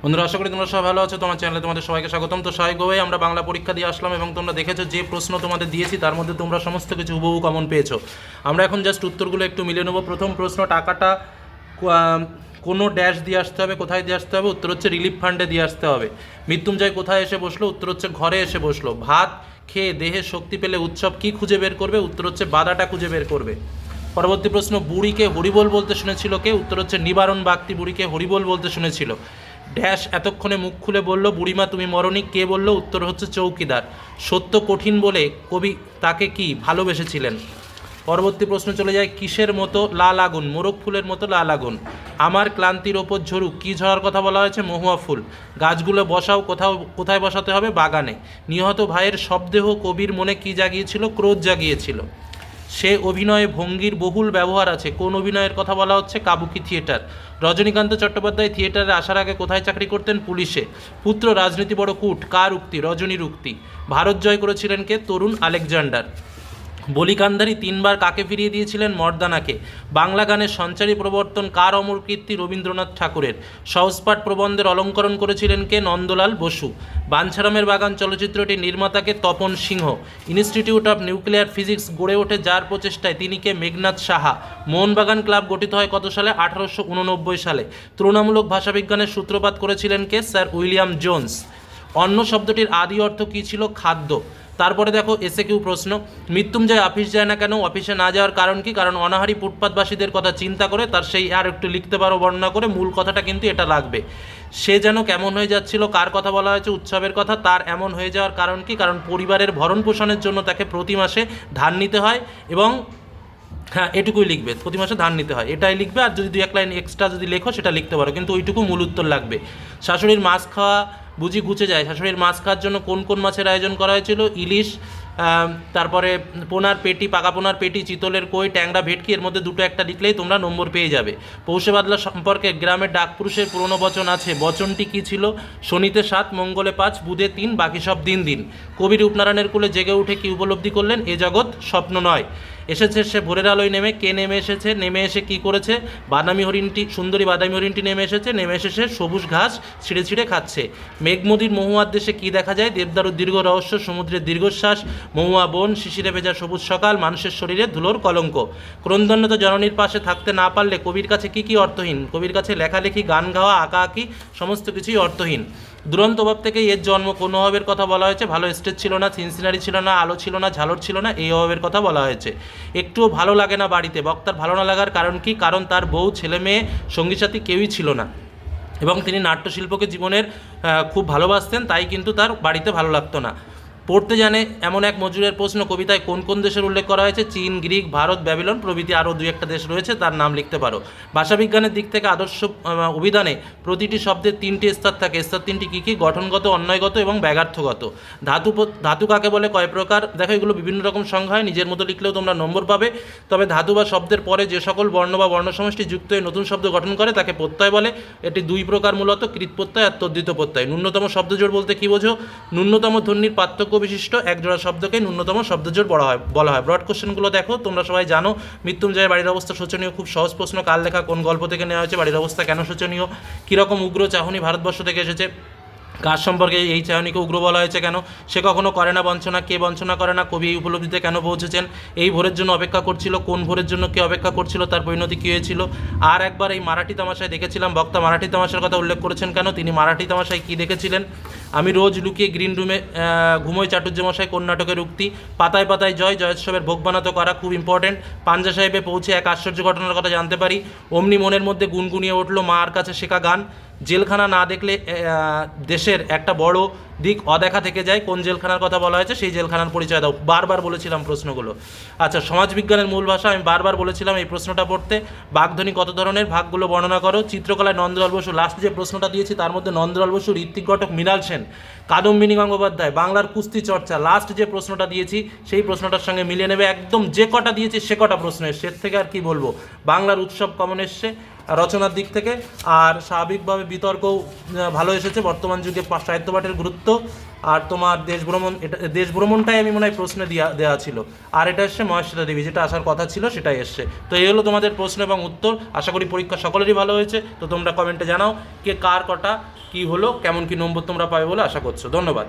বন্ধুরা, আশা করি তোমরা সবাই ভালো আছো। তোমার চ্যানেলে তোমাদের সবাইকে স্বাগতম। তো স্বাভাবিকভাবেই আমরা বাংলা পরীক্ষা দিয়ে আসলাম এবং তোমরা দেখেছো যে প্রশ্ন তোমাদের দিয়েছি তার মধ্যে তোমরা সমস্ত কিছু হুবহু কমন পেয়েছো। আমরা এখন জাস্ট উত্তরগুলো একটু মিলে নেবো। প্রথম প্রশ্ন, টাকাটা কোনো ড্যাশ দিয়ে আসতে হবে, কোথায় দিয়ে আসতে হবে? উত্তর হচ্ছে রিলিফ ফান্ডে দিয়ে আসতে হবে। মৃত্যুঞ্জয় কোথায় এসে বসলো? উত্তর হচ্ছে ঘরে এসে বসলো। ভাত খেয়ে দেহে শক্তি পেলে উৎসব কি খুঁজে বের করবে? উত্তর হচ্ছে বাদাটা খুঁজে বের করবে। পরবর্তী প্রশ্ন, বুড়িকে হরিবোল বলতে শুনেছিল কে? উত্তর হচ্ছে নিবারণ বাগদি বুড়িকে হরিবোল বলতে শুনেছিল। ড্যাশ এতক্ষণে মুখ খুলে বলল বুড়িমা তুমি মরণি, কে বলল? উত্তর হচ্ছে চৌকিদার। সত্য কঠিন বলে কবি তাকে কি ভালোবেসেছিলেন? পরবর্তী প্রশ্ন চলে যায়, কিসের মতো লাল আগুন? মোরগ ফুলের মতো লাল আগুন। আমার ক্লান্তির ওপর ঝরুক, কি ঝরার কথা বলা হয়েছে? মহুয়া ফুল। গাছগুলো বসাও, কোথায় বসাতে হবে? বাগানে। নিহত ভাইয়ের শবদেহ কবির মনে কি জাগিয়েছিল? ক্রোধ জাগিয়েছিল। সে অভিনয়ে ভঙ্গির বহুল ব্যবহার আছে, কোন অভিনয়ের কথা বলা হচ্ছে? কাবুকি থিয়েটার। রজনীকান্ত চট্টোপাধ্যায় থিয়েটারে আসার আগে কোথায় চাকরি করতেন? পুলিশে। পুত্র রাজনীতি বড় কূট, কার উক্তি? রজনীর উক্তি। ভারত জয় করেছিলেন কে? তরুণ আলেকজান্ডার। বলি কান্ধারি তিনবার কাকে ফিরিয়ে দিয়েছিলেন? মর্দানাকে। বাংলা গানের সঞ্চারী প্রবর্তন কার অমর কীর্তি? রবীন্দ্রনাথ ঠাকুরের। সহজপাঠ প্রবন্ধের অলঙ্করণ করেছিলেন কে? নন্দলাল বসু। বাঞ্ছারামের বাগান চলচ্চিত্রটির নির্মাতাকে? তপন সিংহ। ইনস্টিটিউট অফ নিউক্লিয়ার ফিজিক্স গড়ে ওঠে যার প্রচেষ্টায়? তিনি কে? মেঘনাথ সাহা। মোহনবাগান ক্লাব গঠিত হয় কত সালে? 1889 সালে। তুলনামূলক ভাষাবিজ্ঞানের সূত্রপাত করেছিলেন কে? Sir William Jones. অন্ন শব্দটির আদি অর্থ কী ছিল? খাদ্য। তারপরে দেখো এসে কিউ প্রশ্ন, মৃত্যুঞ্জয় অফিস যায় না কেন? অফিসে না যাওয়ার কারণ কি? কারণ অনাহারী ফুটপাতবাসীদের কথা চিন্তা করে। তার সেই আর একটু লিখতে পারো বর্ণনা করে, মূল কথাটা কিন্তু এটা লাগবে। সে যেন কেমন হয়ে যাচ্ছিল, কার কথা বলা হয়েছে? উৎসবের কথা। তার এমন হয়ে যাওয়ার কারণ কি? কারণ পরিবারের ভরণ পোষণের জন্য তাকে প্রতি মাসে ধার নিতে হয় এবং হ্যাঁ এটুকুই লিখবে, প্রতি মাসে ধার নিতে হয়, এটাই লিখবে। আর যদি 1 লাইন এক্সট্রা যদি লেখো সেটা লিখতে পারো, কিন্তু ওইটুকু মূল উত্তর লাগবে। শাশুড়ির মাছ খাওয়া বুঝি ঘুচে যায়, শাশুড়ির মাছ খাওয়ার জন্য কোন কোন মাছের আয়োজন করা হয়েছিল? ইলিশ, তারপরে পোনার পেটি, পাকা পোনার পেটি, চিতলের কই, ট্যাংরা, ভেটকি। এর মধ্যে দুটো একটা লিখলেই তোমরা নম্বর পেয়ে যাবে। পৌষে বাদলা সম্পর্কে গ্রামের ডাকপুরুষের পুরনো বচন আছে, বচনটি কী ছিল? শনিতে 7, মঙ্গলে 5, বুধে 3, বাকি সব দিন দিন। কবি রূপনারায়ণের কুলে জেগে উঠে কি উপলব্ধি করলেন? এ জগৎ স্বপ্ন নয়। এসেছে সে ভোরের আলোয় নেমে, কে নেমে এসেছে? নেমে এসে কি করেছে? বাদামি হরিণটি, সুন্দরী বাদামি হরিণটি নেমে এসেছে, নেমে এসে সে সবুজ ঘাস ছিঁড়ে ছিঁড়ে খাচ্ছে। মেঘমদির মহুয়ার দেশে কি দেখা যায়? দেবদারুর দীর্ঘ রহস্য, সমুদ্রের দীর্ঘশ্বাস, মহুয়া বন, শিশিরে ভেজা সবুজ সকাল, মানুষের শরীরে ধুলোর কলঙ্ক। ক্রন্দনত জননীর পাশে থাকতে না পারলে কবির কাছে কি কি অর্থহীন? কবির কাছে লেখালেখি, গান গাওয়া, আঁকাআঁকি সমস্ত কিছুই অর্থহীন। দুরন্ত অভাব থেকে এর জন্ম, কোন অভাবের কথা বলা হয়েছে? ভালো স্টেজ ছিল না, সিনসিনারি ছিল না, আলো ছিল না, ঝালর ছিল না, এই অভাবের কথা বলা হয়েছে। একটুও ভালো লাগে না বাড়িতে, বক্তার ভালো না লাগার কারণ কি? কারণ তার বউ, ছেলে মেয়ে, সঙ্গী সাথী কেউই ছিল না এবং তিনি নাট্যশিল্পকে জীবনের খুব ভালোবাসতেন, তাই কিন্তু তার বাড়িতে ভালো লাগতো না। পড়তে জানে এমন এক মজুরের প্রশ্ন কবিতায় কোন কোন দেশের উল্লেখ করা হয়েছে? চীন, গ্রিক, ভারত, ব্যাবিলন প্রভৃতি। আরও 2-1টা দেশ রয়েছে, তার নাম লিখতে পারো। ভাষাবিজ্ঞানের দিক থেকে আদর্শ অভিধানে প্রতিটি শব্দের 3টি স্তর থাকে। স্তর 3টি কী কী? গঠনগত, অন্বয়গত এবং ব্যাঘার্থগত। ধাতু কাকে বলে? কয় প্রকার? দেখো এগুলো বিভিন্ন রকম সংখ্যা হয়, নিজের মতো লিখলেও তোমরা নম্বর পাবে। তবে ধাতু বা শব্দের পরে যে সকল বর্ণ বা বর্ণসমষ্টি যুক্ত হয়ে নতুন শব্দ গঠন করে তাকে প্রত্যয় বলে। এটি 2 প্রকার মূলত, কৃৎ প্রত্যয় আর তদ্ধিত প্রত্যয়। ন্যূনতম শব্দজোড় বলতে কী বোঝো? ন্যূনতম ধ্বনির পার্থক্য বিশিষ্ট একজোড়া শব্দকে ন্যূনতম শব্দজোড় বলা হয়। ব্রড কোশ্চেনগুলো দেখো, তোমরা সবাই জানো। মৃত্যুঞ্জয়ের বাড়ির অবস্থা শোচনীয়, খুব সহজ প্রশ্ন। কার লেখা? কোন গল্প থেকে নেওয়া হয়েছে? বাড়ির অবস্থা কেন শোচনীয়? কীরকম উগ্র চাহনি ভারতবর্ষ থেকে এসেছে? কার সম্পর্কে এই চাহনিকে উগ্র বলা হয়েছে কেন? সে কখনো করে না বঞ্চনা, কে বঞ্চনা করে না? কবি এই উপলব্ধিতে কেন পৌঁছেছেন? এই ভোরের জন্য অপেক্ষা করছিল, কোন ভোরের জন্য কে অপেক্ষা করছিল? তার পরিণতি কী হয়েছিল? আর একবার এই মারাঠি তামাশায় দেখেছিলাম, বক্তা মারাঠি তামাশার কথা উল্লেখ করেছেন কেন? তিনি মারাঠি তামাশায় কী দেখেছিলেন? আমি রোজ লুকিয়ে গ্রিন রুমে ঘুমোই চাটুর্যমশাই কোন নাটকের উক্তি? পাতায় পাতায় জয়, জয়োৎসবের ভোগ বানাতো কারা? খুব ইম্পর্টেন্ট। পাঞ্জা সাহেবে পৌঁছে এক আশ্চর্য ঘটনার কথা জানতে পারি। অমনি মনের মধ্যে গুনগুনিয়ে উঠল মার কাছে শেখা গান। জেলখানা না দেখলে দেশের একটা বড় দিক অদেখা থেকে যায়। কোন জেলখানার কথা বলা হয়েছে? সেই জেলখানার পরিচয় দাও। বারবার বলেছিলাম প্রশ্নগুলো। আচ্ছা, সমাজবিজ্ঞানের মূল ভাষা, আমি বারবার বলেছিলাম এই প্রশ্নটা পড়তে। বাগধ্বনি কত ধরনের? ভাগগুলো বর্ণনা করো। চিত্রকলায় নন্দলাল বসু, লাস্ট যে প্রশ্নটা দিয়েছি তার মধ্যে নন্দলাল বসু, ঋত্বিক ঘটক, মৃণাল সেন, কাদম্বিনী গঙ্গোপাধ্যায়, বাংলার কুস্তি চর্চা, লাস্ট যে প্রশ্নটা দিয়েছি সেই প্রশ্নটার সঙ্গে মিলিয়ে নেবে। একদম যে কটা দিয়েছি সে কটা প্রশ্ন এসছে, এর থেকে আর কি বলবো। বাংলার উৎসব কমন এসছে রচনার দিক থেকে, আর স্বাভাবিকভাবে বিতর্কও ভালো এসেছে। বর্তমান যুগে সাহিত্য পাঠের গুরুত্ব, আর তোমার দেশ ভ্রমণ, এটা দেশ ভ্রমণটাই আমি মনে হয় প্রশ্নে দেওয়া ছিল। আর এটা এসছে মহেশ্বিতা দেবী, যেটা আসার কথা ছিল সেটাই এসছে। তো এই হলো তোমাদের প্রশ্ন এবং উত্তর। আশা করি পরীক্ষা সকলেরই ভালো হয়েছে। তো তোমরা কমেন্টে জানাও কে কার কটা কি হলো, কেমন কি নম্বর তোমরা পাবে বলে আশা করছো। ধন্যবাদ।